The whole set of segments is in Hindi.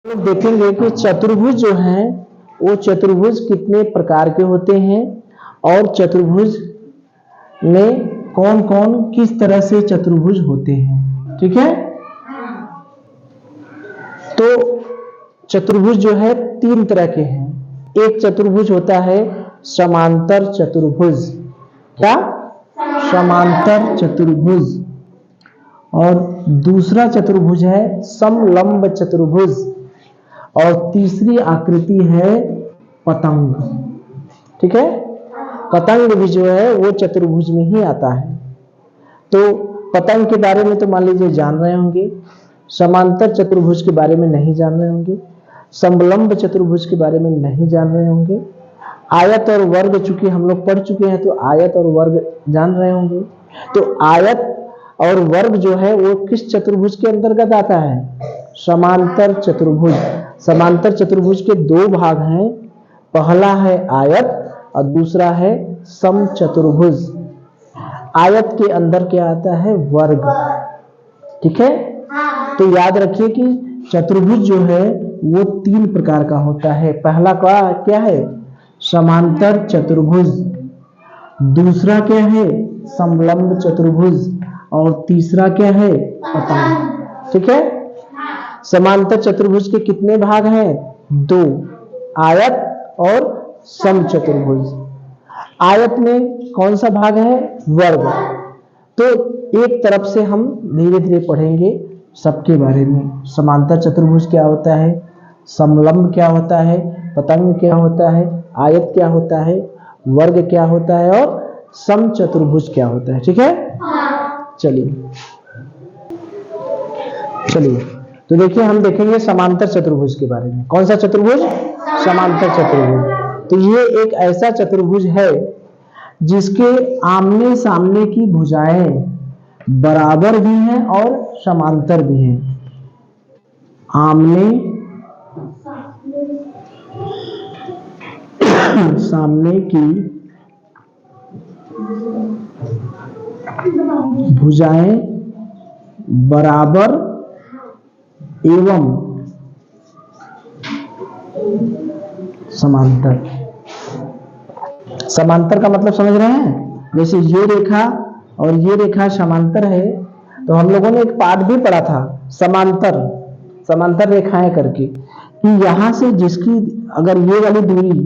लोग देखेंगे कि चतुर्भुज जो है वो चतुर्भुज कितने प्रकार के होते हैं और चतुर्भुज में कौन कौन किस तरह से चतुर्भुज होते हैं। ठीक है, तो चतुर्भुज जो है तीन तरह के हैं। एक चतुर्भुज होता है समांतर चतुर्भुज। क्या? समांतर चतुर्भुज। और दूसरा चतुर्भुज है समलंब चतुर्भुज। और तीसरी आकृति है पतंग। ठीक है, पतंग भी जो है वो चतुर्भुज में ही आता है। तो पतंग के बारे में तो मान लीजिए जान रहे होंगे, समांतर चतुर्भुज के बारे में नहीं जान रहे होंगे, समलंब चतुर्भुज के बारे में नहीं जान रहे होंगे। आयत और वर्ग चूंकि हम लोग पढ़ चुके हैं तो आयत और वर्ग जान रहे होंगे। तो आयत और वर्ग जो है वो किस चतुर्भुज के अंतर्गत आता है? समांतर चतुर्भुज। समांतर चतुर्भुज के दो भाग हैं, पहला है आयत और दूसरा है समचतुर्भुज। आयत के अंदर क्या आता है? वर्ग। ठीक है, तो याद रखिए कि चतुर्भुज जो है वो तीन प्रकार का होता है। पहला क्या है? समांतर चतुर्भुज। दूसरा क्या है? समलंब चतुर्भुज। और तीसरा क्या है? पतंग। ठीक है, समांतर चतुर्भुज के कितने भाग हैं? दो, आयत और समचतुर्भुज। आयत में कौन सा भाग है? वर्ग। तो एक तरफ से हम धीरे धीरे पढ़ेंगे सबके बारे में। समांतर चतुर्भुज क्या होता है, समलंब क्या होता है, पतंग क्या होता है, आयत क्या होता है, वर्ग क्या होता है और समचतुर्भुज क्या होता है। ठीक है, चलिए तो देखिए हम देखेंगे समांतर चतुर्भुज के बारे में। कौन सा चतुर्भुज? समांतर चतुर्भुज। तो ये एक ऐसा चतुर्भुज है जिसके आमने सामने की भुजाएं बराबर भी हैं और समांतर भी हैं। आमने सामने की भुजाएं बराबर एवं समांतर। समांतर का मतलब समझ रहे हैं? जैसे ये रेखा और ये रेखा समांतर है, तो हम लोगों ने एक पाठ भी पढ़ा था समांतर, समांतर रेखाएं करके, कि यहां से जिसकी अगर ये वाली दूरी,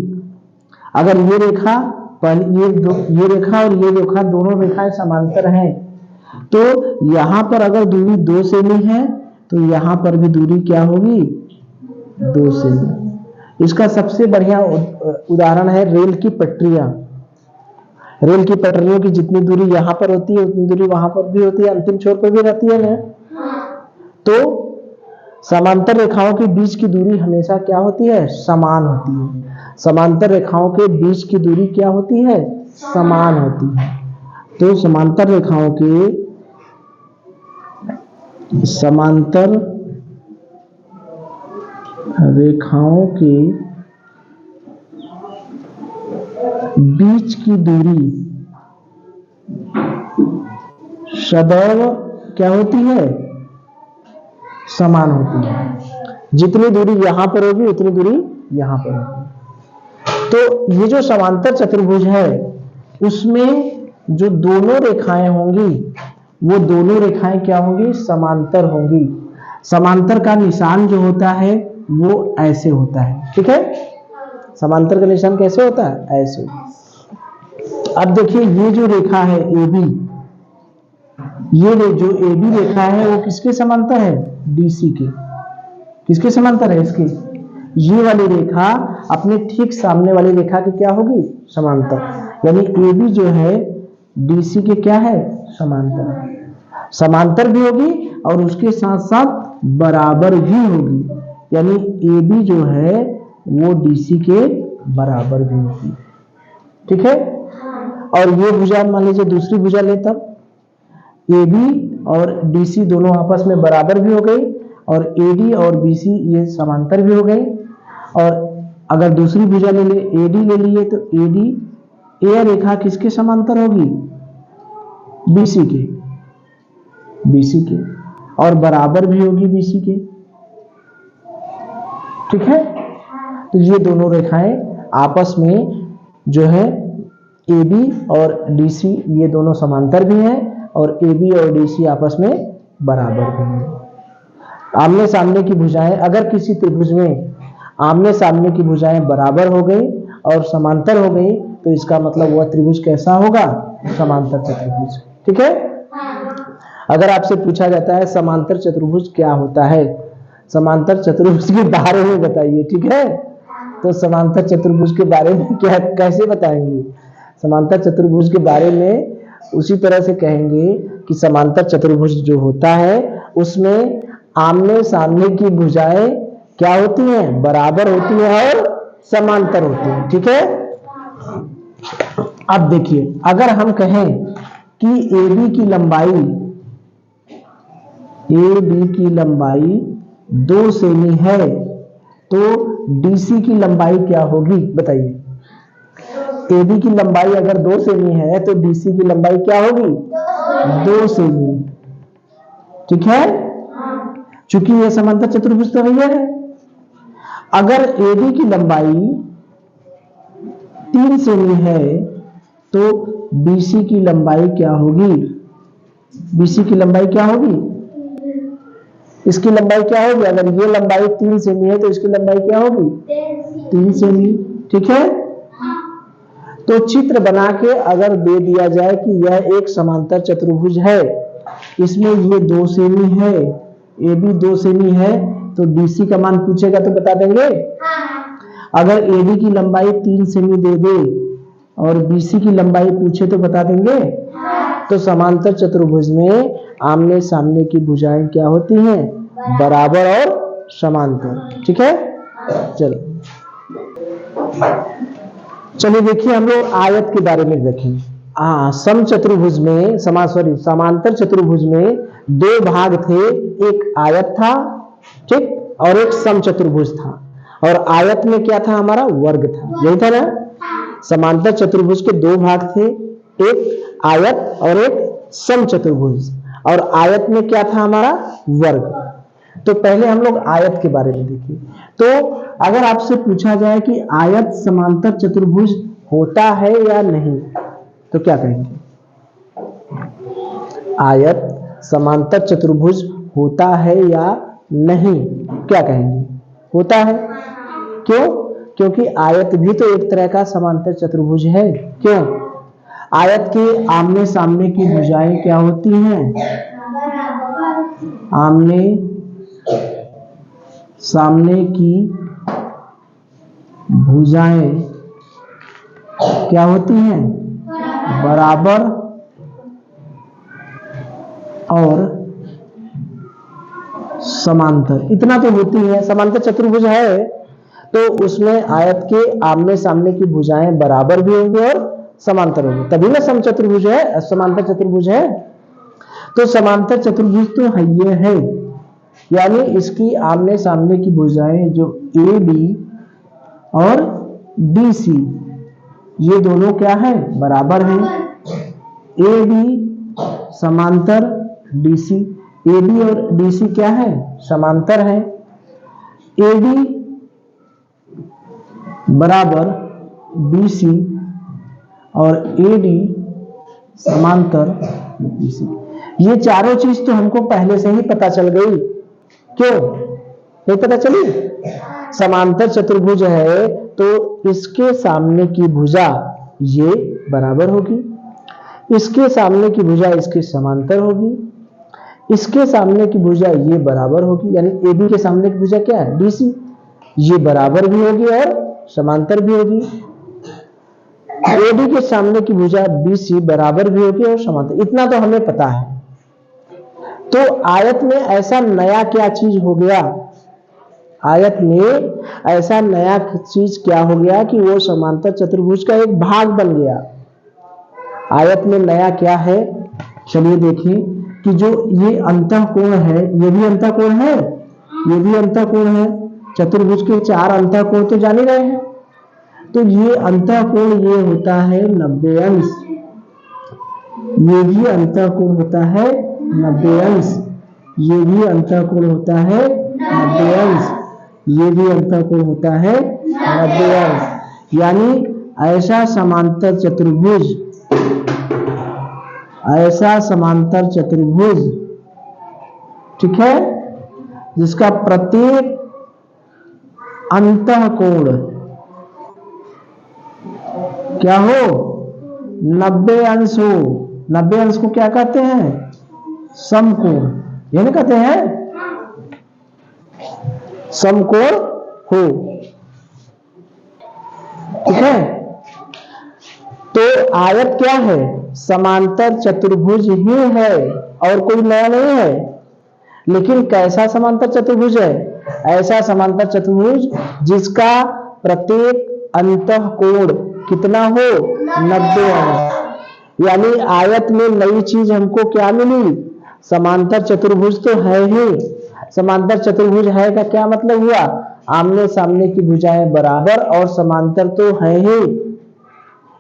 अगर ये रेखा ये रेखा और ये रेखा दोनों रेखाएं समांतर हैं, तो यहां पर अगर दूरी 2 सेमी है तो यहां पर भी दूरी क्या होगी? 2 सेमी। इसका सबसे बढ़िया उदाहरण है रेल की पटरियां। रेल की पटरियों की जितनी दूरी यहां पर होती है उतनी दूरी वहां पर भी होती है, अंतिम छोर पर भी रहती है ना। तो समांतर रेखाओं के बीच की दूरी हमेशा क्या होती है? समान होती है। समांतर रेखाओं के बीच की दूरी क्या होती है? समान होती है। तो समांतर रेखाओं के बीच की दूरी सदैव क्या होती है? समान होती है। जितनी दूरी यहां पर होगी उतनी दूरी यहां पर होगी। तो ये जो समांतर चतुर्भुज है उसमें जो दोनों रेखाएं होंगी वो दोनों रेखाएं क्या होंगी? समांतर होंगी। समांतर का निशान जो होता है वो ऐसे होता है। ठीक है, समांतर का निशान कैसे होता है? ऐसे। अब देखिए ये जो रेखा है AB, ये जो AB रेखा है वो किसके समांतर है? BC के। किसके समांतर है? इसके। ये वाली रेखा अपने ठीक सामने वाली रेखा की क्या होगी? समांतर। यानी AB जो है DC के क्या है? समांतर। समांतर भी होगी और उसके साथ साथ बराबर भी होगी। यानी AB जो है वो DC के बराबर भी होगी। ठीक है, और ये भुजा मान लीजिए दूसरी भुजा ले, तब AB और DC दोनों आपस में बराबर भी हो गई और AD और BC ये समांतर भी हो गई। और अगर दूसरी भुजा ले ले, AD ले लिए, तो AD ये रेखा किसके समांतर होगी? BC के और बराबर भी होगी BC के। ठीक है। तो ये दोनों रेखाएं आपस में जो है AB और DC ये दोनों समांतर भी हैं और AB और DC आपस में बराबर भी हैं। आमने सामने की भुजाएं, अगर किसी त्रिभुज में आमने सामने की भुजाएं बराबर हो गई और समांतर हो गई तो इसका मतलब वह त्रिभुज कैसा होगा? समांतर चतुर्भुज। ठीक है। अगर आपसे पूछा जाता है समांतर चतुर्भुज क्या होता है, समांतर चतुर्भुज के बारे में बताइए, ठीक है, तो समांतर चतुर्भुज के बारे में क्या कैसे बताएंगे? समांतर चतुर्भुज के बारे में उसी तरह से कहेंगे कि समांतर चतुर्भुज जो होता है उसमें आमने सामने की भुजाएं क्या होती हैं? बराबर होती हैं और समांतर होती हैं। ठीक है। अब देखिए, अगर हम कहें कि AB की लंबाई 2 सेमी है तो DC की लंबाई क्या होगी? बताइए। AB की लंबाई अगर 2 सेमी है तो DC की लंबाई क्या होगी? 2 सेमी। ठीक है। चूंकि यह समांतर चतुर्भुज तो भैया है। अगर AB की लंबाई 3 सेमी है तो BC की लंबाई क्या होगी? BC की लंबाई क्या होगी? इसकी लंबाई क्या होगी? अगर ये लंबाई 3 सेमी है तो इसकी लंबाई क्या होगी? 3 सेमी। ठीक है। तो चित्र बना के अगर दे दिया जाए कि यह एक समांतर चतुर्भुज है, इसमें ये 2 सेमी है, AB 2 सेमी है, तो DC का मान पूछेगा तो बता देंगे। अगर AB की लंबाई 3 सेमी दे दे और BC की लंबाई पूछे तो बता देंगे। तो समांतर चतुर्भुज में आमने सामने की भुजाएं क्या होती हैं? बराबर और समांतर। ठीक है। चलिए देखिए, हम लोग आयत के बारे में देखें। समचतुर्भुज में समांतर चतुर्भुज में 2 भाग थे, एक आयत था, ठीक, और एक समचतुर्भुज था। और आयत में क्या था? हमारा वर्ग था, यही था ना। समांतर चतुर्भुज के 2 भाग थे, एक आयत और एक समचतुर्भुज। और आयत में क्या था? हमारा वर्ग। तो पहले हम लोग आयत के बारे में देखिए। तो अगर आपसे पूछा जाए कि आयत समांतर चतुर्भुज होता है या नहीं, तो क्या कहेंगे? आयत समांतर चतुर्भुज होता है या नहीं, क्या कहेंगे? होता है। क्यों? क्योंकि आयत भी तो एक तरह का समांतर चतुर्भुज है। क्यों? आयत के आमने सामने की भुजाएं क्या होती हैं? आमने सामने की भुजाएं क्या होती हैं? बराबर और समांतर। इतना तो होती है। समांतर चतुर्भुज है तो उसमें आयत के आमने सामने की भुजाएं बराबर भी होंगी और समांतर होंगी, तभी ना समचतुर्भुज है, समांतर चतुर्भुज है। तो समांतर चतुर्भुज तो ये है, यानी इसकी आमने सामने की भुजाएं जो AB और DC ये दोनों क्या है? बराबर हैं। AB समांतर DC, AB और DC क्या है? समांतर है। AB बराबर BC और AD समांतर BC। ये चारों चीज तो हमको पहले से ही पता चल गई। क्यों नहीं पता चली? समांतर चतुर्भुज है तो इसके सामने की भुजा ये बराबर होगी, इसके सामने की भुजा इसके समांतर होगी, इसके सामने की भुजा ये बराबर होगी, यानी AB के सामने की भुजा क्या है? DC, ये बराबर भी होगी और समांतर भी होगी। AD के सामने की भुजा BC बराबर भी होगी और समांतर। इतना तो हमें पता है। तो आयत में ऐसा नया क्या चीज हो गया? आयत में ऐसा नया चीज क्या हो गया कि वो समांतर चतुर्भुज का एक भाग बन गया। आयत में नया क्या है? चलिए देखिए कि जो ये अंतःकोण है, ये भी अंतःकोण है, ये भी अंतःकोण है। चतुर्भुज के 4 अंतःकोण तो जान ही रहे हैं। तो ये अंतःकोण ये होता है 90 अंश, ये भी अंतःकोण होता है 90 अंश, ये भी अंतःकोण होता है 90 अंश। ये भी अंतःकोण होता है 90 अंश। यानी ऐसा समांतर चतुर्भुज, ऐसा समांतर चतुर्भुज, ठीक है, जिसका प्रत्येक अंतःकोण क्या हो, 90 अंश हो। 90 अंश को क्या कहते हैं, समकोण, ये नहीं कहते हैं, समकोण हो, ठीक है। तो आयत क्या है, समांतर चतुर्भुज ही है और कोई नया नहीं है। लेकिन कैसा समांतर चतुर्भुज है, ऐसा समांतर चतुर्भुज जिसका प्रत्येक अंतःकोण कितना हो, 90 अंश। यानी आयत में नई चीज हमको क्या मिली, समांतर चतुर्भुज तो है ही। समांतर चतुर्भुज है का क्या मतलब हुआ, आमने सामने की भुजाएं बराबर और समांतर तो है ही।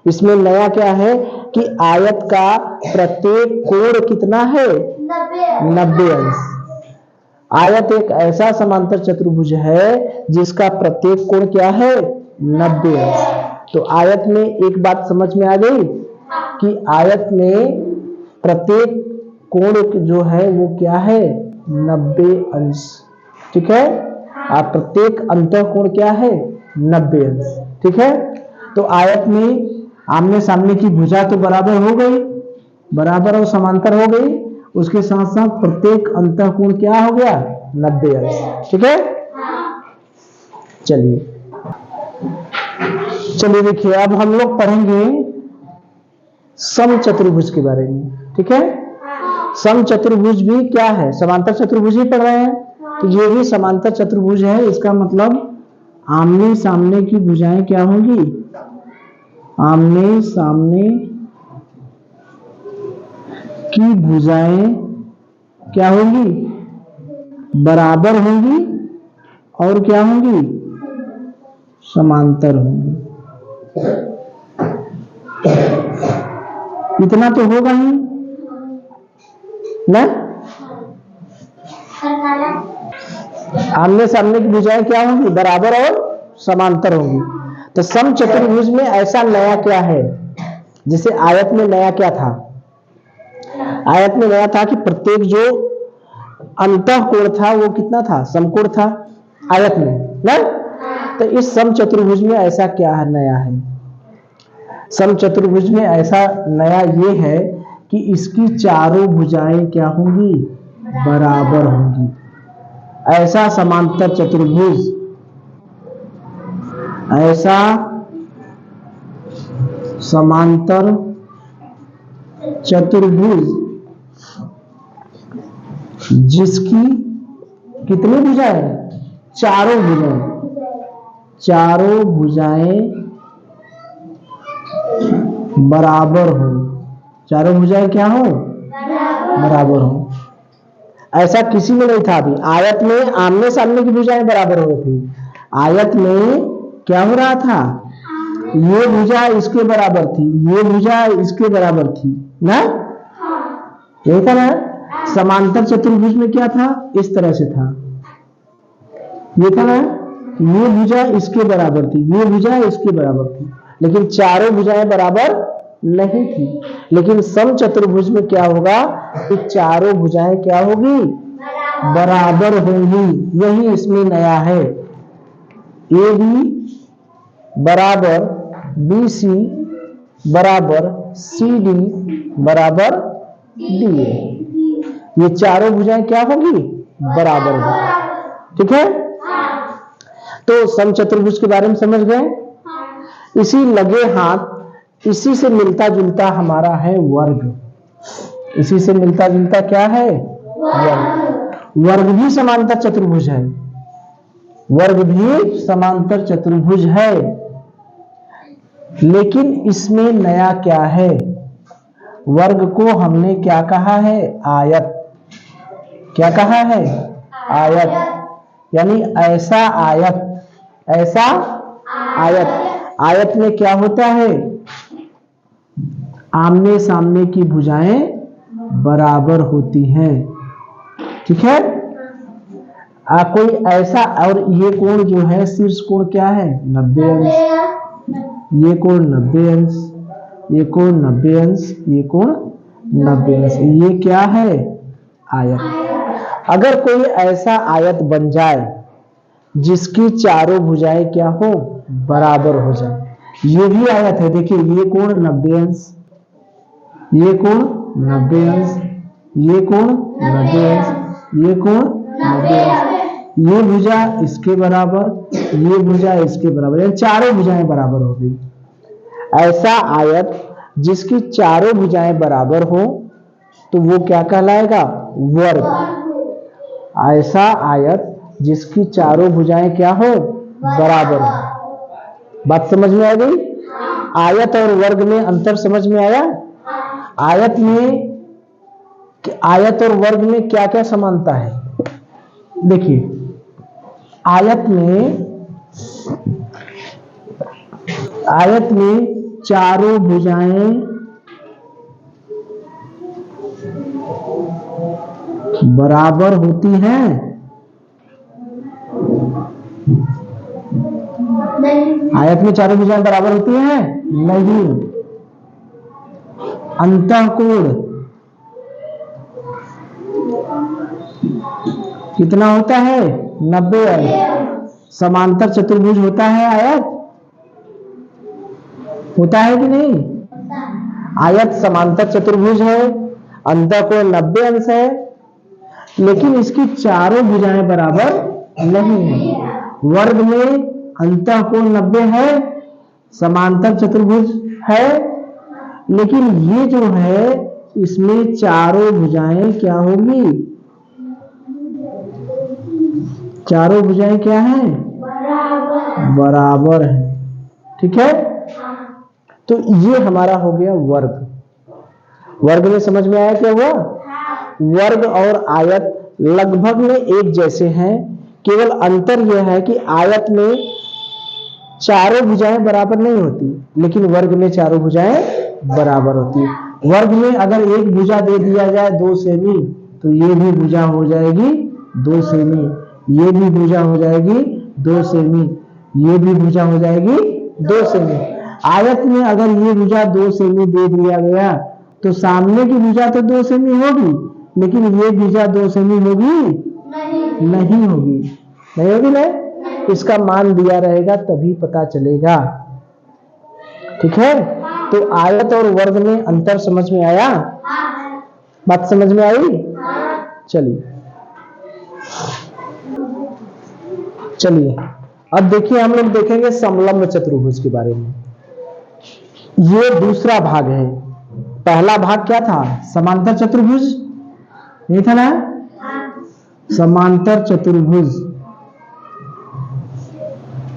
इसमें नया क्या है कि आयत का प्रत्येक कोण कितना है, 90 अंश। आयत एक ऐसा समांतर चतुर्भुज है जिसका प्रत्येक कोण क्या है, 90 अंश। तो आयत में एक बात समझ में आ गई कि आयत में प्रत्येक कोण जो है वो क्या है, 90 अंश, ठीक है। और प्रत्येक अंतःकोण क्या है, 90 अंश, ठीक है। तो आयत में आमने सामने की भुजा तो बराबर हो गई, बराबर और समांतर हो गई, उसके साथ साथ प्रत्येक अंतःकोण क्या हो गया, 90 अंश, ठीक है। चलिए चलिए देखिए, अब हम लोग पढ़ेंगे समचतुर्भुज के बारे में, ठीक है। समचतुर्भुज भी क्या है, समांतर चतुर्भुज ही पढ़ रहे हैं, तो ये भी समांतर चतुर्भुज है। इसका मतलब आमने सामने की भुजाएं क्या होंगी, आमने सामने की भुजाएं क्या होंगी, बराबर होंगी और क्या होंगी, समांतर होंगी। इतना तो होगा ही ना, आमने सामने की भुजाएं क्या होंगी, बराबर और समांतर होंगी। तो समचतुर्भुज में ऐसा नया क्या है, जैसे आयत में नया क्या था, आयत में नया था कि प्रत्येक जो अंतःकोण था वो कितना था, समकोण था आयत में ना। तो इस समचतुर्भुज में ऐसा क्या है, नया है, समचतुर्भुज में ऐसा नया ये है कि इसकी चारों भुजाएं क्या होंगी, बराबर होंगी। ऐसा समांतर चतुर्भुज, ऐसा समांतर चतुर्भुज जिसकी कितनी भुजाएं, चारों भुजाएं, चारों भुजाएं बराबर हो, चारों भुजाएं क्या हो, बराबर हो। ऐसा किसी में नहीं था। अभी आयत में आमने सामने की भुजाएं बराबर हो रही थी, आयत में क्या हो रहा था, ये भुजा इसके बराबर थी, ये भुजा इसके बराबर थी ना, यही था ना। समांतर चतुर्भुज में क्या था, इस तरह से था, ये था ना, ये भुजा इसके बराबर थी, ये भुजा इसके बराबर थी, लेकिन चारों भुजाएं बराबर नहीं थी। लेकिन समचतुर्भुज में क्या होगा कि चारों भुजाएं क्या होगी, बराबर होंगी। यही इसमें नया है। ए बी बराबर बी सी बराबर सी डी बराबर डी ए, ये चारों भुजाएं क्या होगी, बराबर होगी, ठीक है। तो समचतुर्भुज के बारे में समझ गए। इसी लगे हाथ, इसी से मिलता जुलता हमारा है वर्ग। इसी से मिलता जुलता क्या है, वर्ग। वर्ग भी समांतर चतुर्भुज है, वर्ग भी समांतर चतुर्भुज है। लेकिन इसमें नया क्या है, वर्ग को हमने क्या कहा है, आयत। क्या कहा है, आयत। यानी ऐसा आयत, ऐसा आयत। आयत में क्या होता है, आमने सामने की भुजाएं बराबर होती हैं, ठीक है। कोई ऐसा, और ये कोण जो है शीर्ष कोण क्या है 90 अंश, ये कोण 90 अंश, ये कोण 90 अंश, ये कोण 90 अंश, ये क्या है आयत। अगर कोई ऐसा आयत बन जाए जिसकी चारों भुजाएं क्या हो बराबर हो जाए, ये भी आयत है। देखिए ये कोण 90 अंश, ये कोण 90 अंश, ये कोण 90 अंश, ये कोण 90 अंश, ये भुजा इसके बराबर, ये भुजा इसके बराबर, यानी चारों भुजाएं बराबर हो गई। ऐसा आयत जिसकी चारों भुजाएं बराबर हो तो वो क्या कहलाएगा वर्ग। ऐसा आयत जिसकी चारों भुजाएं क्या हो बराबर हो। बात समझ में आ गई? आयत और वर्ग में अंतर समझ में आया? आयत और वर्ग में क्या क्या समानता है? देखिए आयत में चारों भुजाएं बराबर होती हैं। आयत में चारों भुजाएं बराबर होती हैं नहीं। अंतःकोण कितना होता है 90 अंश। समांतर चतुर्भुज होता है आयत, होता है कि नहीं? आयत समांतर चतुर्भुज है, अंतःकोण 90 अंश है, लेकिन इसकी चारों भुजाएं बराबर नहीं है। वर्ग में अंतःकोण 90 है, समांतर चतुर्भुज है, लेकिन ये जो है इसमें चारों भुजाएं क्या होंगी? चारों भुजाएं क्या है बराबर है। ठीक है, तो ये हमारा हो गया वर्ग। वर्ग में समझ में आया क्या हुआ? वर्ग और आयत लगभग में एक जैसे हैं, केवल अंतर यह है कि आयत में चारों भुजाएं बराबर नहीं होती, लेकिन वर्ग में चारों भुजाएं बराबर होती है। वर्ग में अगर एक भुजा दे दिया जाए 2 सेमी, तो ये भी भुजा हो जाएगी 2 सेमी, ये भी भुजा हो जाएगी 2 सेमी, ये भी भुजा हो जाएगी 2 सेमी। आयत में अगर ये भुजा 2 सेमी दे दिया गया तो सामने की भुजा तो 2 सेमी होगी, लेकिन ये भुजा 2 सेमी होगी नहीं होगी, नहीं होगी ना। इसका मान दिया रहेगा तभी पता चलेगा। ठीक है, तो आयत और वर्ग में अंतर समझ में आया? बात समझ में आई? चलिए अब देखिए, हम लोग देखेंगे समलंब चतुर्भुज के बारे में। ये दूसरा भाग है। पहला भाग क्या था? समांतर चतुर्भुज, नहीं था ना? समांतर चतुर्भुज,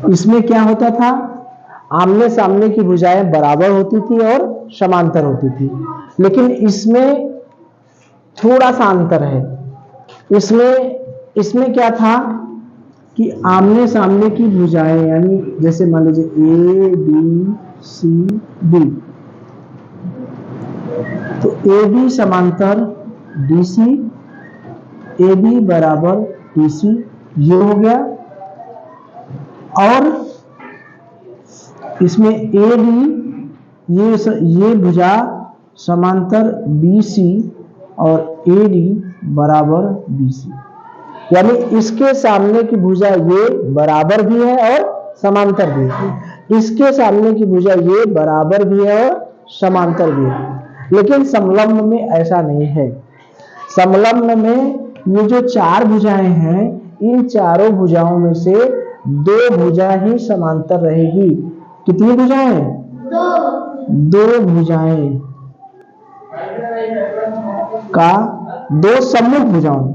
इसमें क्या होता था? आमने सामने की भुजाएं बराबर होती थी और समांतर होती थी, लेकिन इसमें थोड़ा सा अंतर है। इसमें क्या था कि आमने सामने की भुजाएं, यानी जैसे मान लीजिए ए बी सी डी, तो ए बी समांतर डी सी, ए बी बराबर डी सी, ये हो गया। और इसमें ए बी, ये भुजा समांतर बी सी और ए डी बराबर बी सी, यानी इसके सामने की भुजा ये बराबर भी है और समांतर भी है, इसके सामने की भुजा ये बराबर भी है और समांतर भी है। लेकिन समलंब में ऐसा नहीं है। समलंब में ये जो 4 भुजाएं हैं, इन चारों भुजाओं में से 2 भुजा ही समांतर रहेगी। कितनी भुजाएं? 2 भुजाएं का 2 सम्मुख भुजाओं,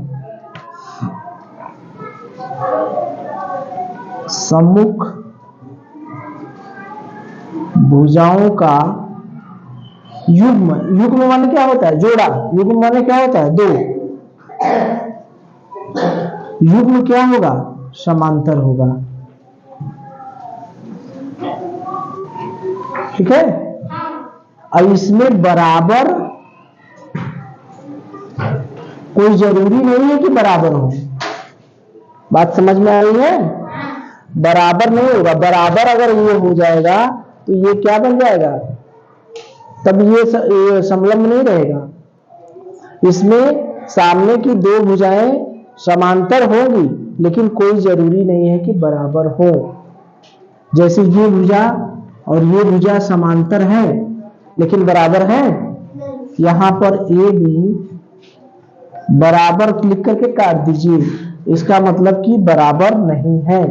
सम्मुख भुजाओं का युग्म, युग्म माने क्या होता है? जोड़ा। युग्म माने क्या होता है? 2। युग्म क्या होगा? समांतर होगा। ठीक है, अब इसमें बराबर कोई जरूरी नहीं है कि बराबर हो, बात समझ में आ रही है? बराबर नहीं होगा, बराबर अगर ये हो जाएगा तो ये क्या बन जाएगा, तब ये समलंब नहीं रहेगा। इसमें सामने की दो भुजाएं समांतर होंगी लेकिन कोई जरूरी नहीं है कि बराबर हो। जैसे ये भुजा और ये भुजा समांतर है लेकिन बराबर है। यहां पर ए बी बराबर क्लिक करके काट दीजिए, इसका मतलब कि बराबर नहीं है।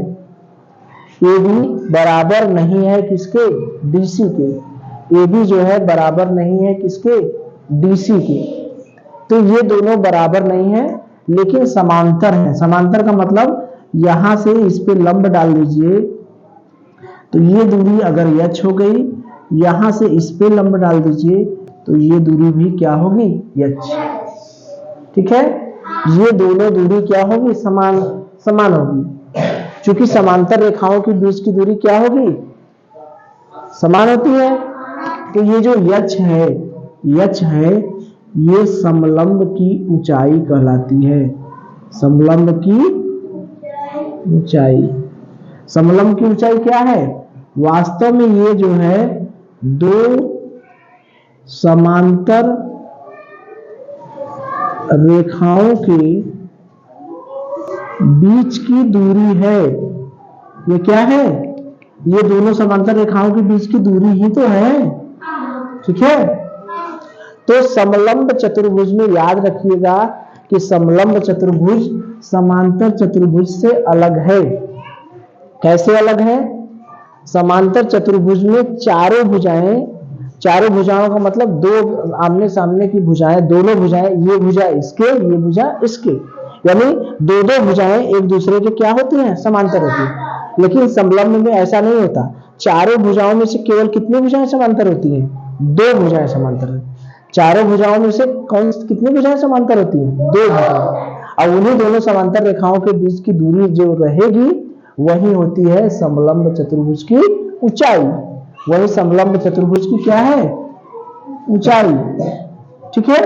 ए बी बराबर नहीं है किसके, डीसी के। ए बी जो है बराबर नहीं है किसके, डीसी के। तो ये दोनों बराबर नहीं है लेकिन समांतर है। समांतर का मतलब यहां से इस पे लंब डाल दीजिए तो ये दूरी अगर h हो गई, यहां से इस पे लंब डाल दीजिए तो ये दूरी भी क्या होगी, h। ठीक है, ये दोनों दूरी क्या होगी, समान होगी। क्योंकि समांतर रेखाओं के बीच की दूरी क्या होगी, समान होती है। तो ये जो h है ये समलंब की ऊंचाई कहलाती है। समलंब की ऊंचाई, समलंब की ऊंचाई क्या है, वास्तव में ये जो है दो समांतर रेखाओं के बीच की दूरी है। ये क्या है, ये दोनों समांतर रेखाओं के बीच की दूरी ही तो है। ठीक है, तो समलंब चतुर्भुज में याद रखिएगा कि समलंब चतुर्भुज समांतर चतुर्भुज से अलग है। कैसे अलग है, समांतर चतुर्भुज में चारों भुजाओं का मतलब दो आमने सामने की भुजाएं, दोनों भुजाएं, ये भुजा इसके, ये भुजा इसके, यानी दो भुजाएं एक दूसरे के क्या होती हैं, समांतर होती है। लेकिन समलंब में ऐसा नहीं होता। चारों भुजाओं में से केवल कितनी भुजाएं समांतर होती हैं, दो भुजाएं समांतर। चारों भुजाओं में से कितनी भुजाएं समांतर होती हैं, दो भुजाएं। और उन्हीं दोनों समांतर रेखाओं के बीच की दूरी जो रहेगी वही होती है समलंब चतुर्भुज की ऊंचाई। वही समलंब चतुर्भुज की क्या है, ऊंचाई। ठीक है,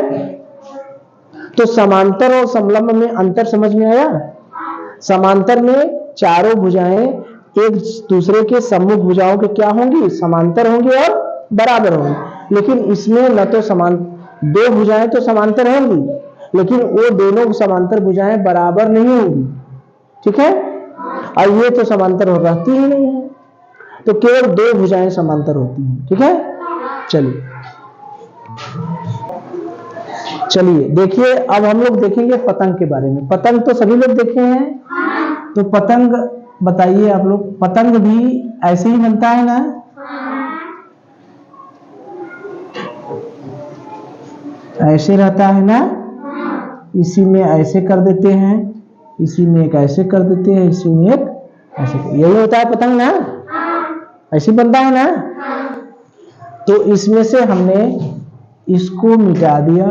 तो समांतर और समलंब में अंतर समझ में आया। समांतर में चारों भुजाएं एक दूसरे के सम्मुख भुजाओं के क्या होंगी, समांतर होंगी और बराबर होंगी। लेकिन इसमें न तो दो भुजाएं तो समांतर होंगी लेकिन वो दोनों समांतर भुजाएं बराबर नहीं होंगी। ठीक है, और ये तो समांतर हो रहती ही नहीं है, तो केवल दो भुजाएं समांतर होती हैं। ठीक है, चलिए देखिए, अब हम लोग देखेंगे पतंग के बारे में। पतंग तो सभी लोग देखे हैं, तो पतंग बताइए आप लोग, पतंग भी ऐसे ही बनता है ना, ऐसे रहता है ना, इसी में ऐसे कर देते हैं, इसी में एक ऐसे कर देते हैं, इसी में एक ऐसे, यही होता है पतंग ना, ऐसे बनता है ना। तो इसमें से हमने इसको मिटा दिया,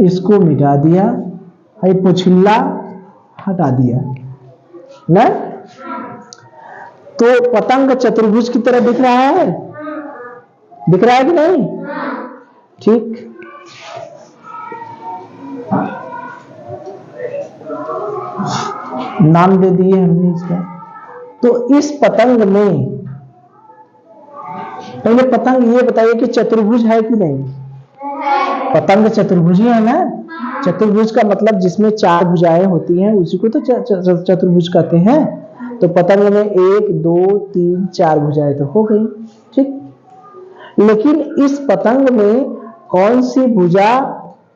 इसको मिटा दिया, पुछिल्ला हटा दिया ना, तो पतंग चतुर्भुज की तरह दिख रहा है, दिख रहा है कि नहीं। ठीक, नाम दे दिए हमने इसका। तो इस पतंग में पहले पतंग ये बताइए कि चतुर्भुज है कि नहीं। पतंग चतुर्भुज ही है ना। चतुर्भुज का मतलब जिसमें चार भुजाएं होती हैं उसी को तो चतुर्भुज कहते हैं। तो पतंग में 1 2 3 4 भुजाएं तो हो गई। ठीक, लेकिन इस पतंग में कौन सी भुजा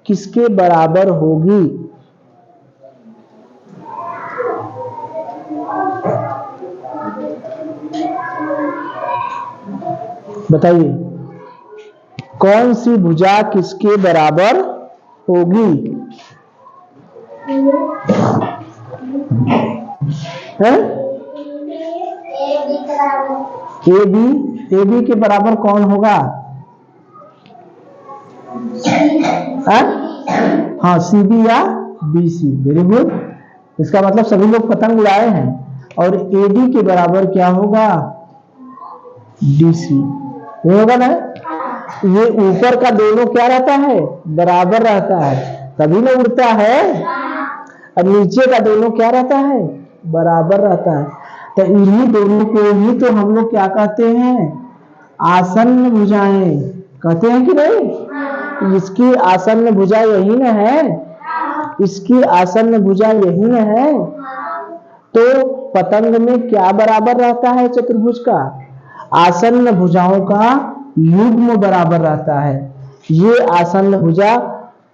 किसके बराबर होगी, बताइए, कौन सी भुजा किसके बराबर होगी, है? ए बी के बराबर कौन होगा, हाँ सी बी या बी सी। वेरी गुड, इसका मतलब सभी लोग पतंग उड़ाए हैं। और ए डी के बराबर क्या होगा, डी सी, ये होगा ना। ये ऊपर का दोनों क्या रहता है, बराबर रहता है, तभी ना उड़ता है। और नीचे का दोनों क्या रहता है, बराबर रहता है। तो इन्हीं दोनों को ही तो हम लोग क्या कहते हैं, आसन्न भुजाएं कहते हैं कि नहीं। इसकी आसन्न भुजा यही न है, इसकी आसन्न भुजा यही न है। तो पतंग में क्या बराबर रहता है चतुर्भुज का, आसन्न भुजाओं का युग्म बराबर रहता है। ये आसन्न भुजा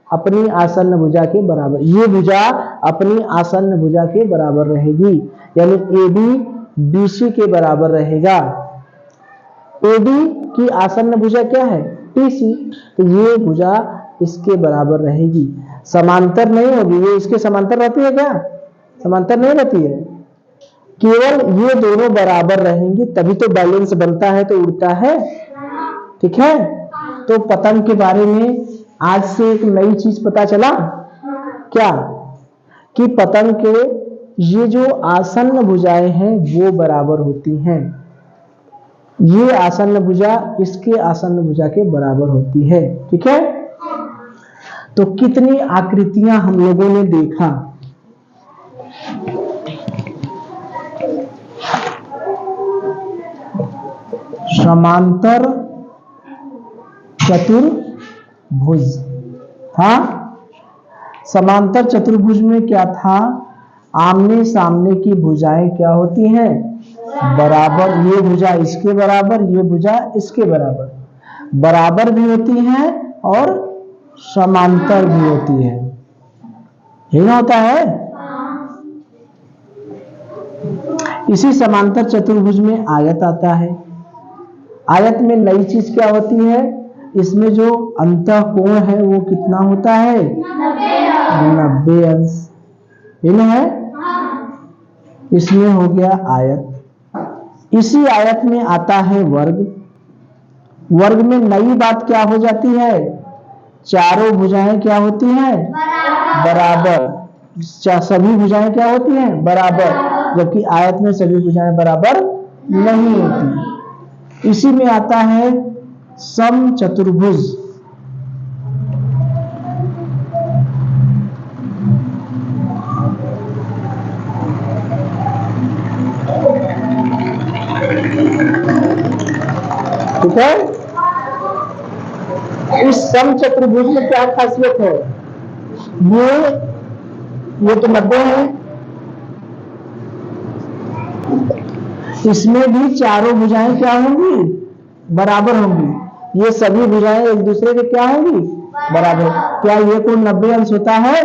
अपनी आसन्न भुजा के बराबर, ये भुजा अपनी आसन्न भुजा के बराबर रहेगी, यानी एडी बीसी के बराबर रहेगा। एडी की आसन्न भुजा क्या है, टीसी, तो ये भुजा इसके बराबर रहेगी, समांतर नहीं होगी। ये इसके समांतर रहती है क्या, समांतर नहीं रहती है, केवल ये दोनों बराबर रहेंगी तभी तो बैलेंस बनता है, तो उड़ता है। ठीक है, तो पतंग के बारे में आज से एक नई चीज पता चला क्या, कि पतंग के ये जो आसन्न भुजाएं हैं वो बराबर होती हैं। ये आसन्न भुजा इसके आसन्न भुजा के बराबर होती है। ठीक है, तो कितनी आकृतियां हम लोगों ने देखा। समांतर चतुर्भुज था। समांतर चतुर्भुज में क्या था, आमने सामने की भुजाएं क्या होती हैं, बराबर। ये भुजा इसके बराबर, ये भुजा इसके बराबर, बराबर भी होती हैं और समांतर भी होती है। यही ना होता है। इसी समांतर चतुर्भुज में आयत आता है। आयत में नई चीज क्या होती है, इसमें जो अंतः कोण है वो कितना होता है, 90 अंश। ये है, इसमें हो गया आयत। इसी आयत में आता है वर्ग। वर्ग में नई बात क्या हो जाती है, चारों भुजाएं क्या होती हैं, बराबर। सभी भुजाएं क्या होती हैं, बराबर, जबकि आयत में सभी भुजाएं बराबर नहीं होती। इसी में आता है सम चतुर्भुज। ठीक है, इस सम चतुर्भुज में क्या खासियत है, ये तो 90 है, इसमें भी चारों भुजाएं क्या होंगी, बराबर होंगी। ये सभी भुजाएं एक दूसरे के क्या होंगी, बराबर। क्या ये कोई 90 अंश होता है,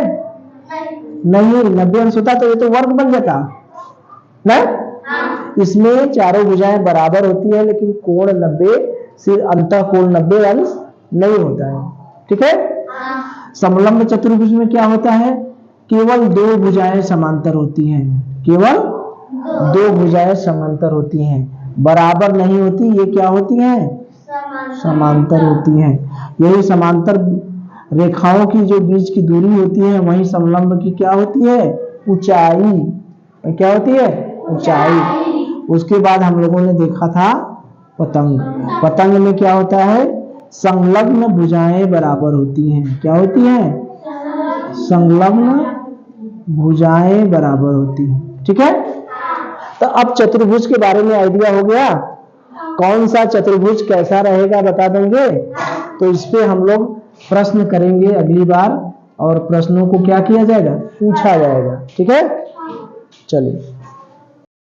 नहीं। 90 अंश होता तो ये तो वर्ग बन जाता ना। इसमें चारों भुजाएं बराबर होती है, लेकिन कोण 90 से अंतः कोण 90 अंश नहीं होता है। ठीक है, समलंब चतुर्भुज में क्या होता है, केवल दो भुजाएं समांतर होती हैं, केवल दो भुजाएं समांतर होती हैं, बराबर नहीं होती। ये क्या होती हैं, समांतर होती हैं। यही समांतर रेखाओं की जो बीच की दूरी होती है, वही समलंब की क्या होती है, ऊंचाई। क्या होती है, ऊंचाई। उसके बाद हम लोगों ने देखा था पतंग। पतंग में क्या होता है, संलग्न भुजाएं बराबर होती हैं। क्या होती हैं, संलग्न भुजाएं बराबर होती हैं। ठीक है, तो अब चतुर्भुज के बारे में आइडिया हो गया। कौन सा चतुर्भुज कैसा रहेगा बता देंगे, तो इस पे हम लोग प्रश्न करेंगे अगली बार, और प्रश्नों को क्या किया जाएगा, पूछा जाएगा। ठीक है, चलिए।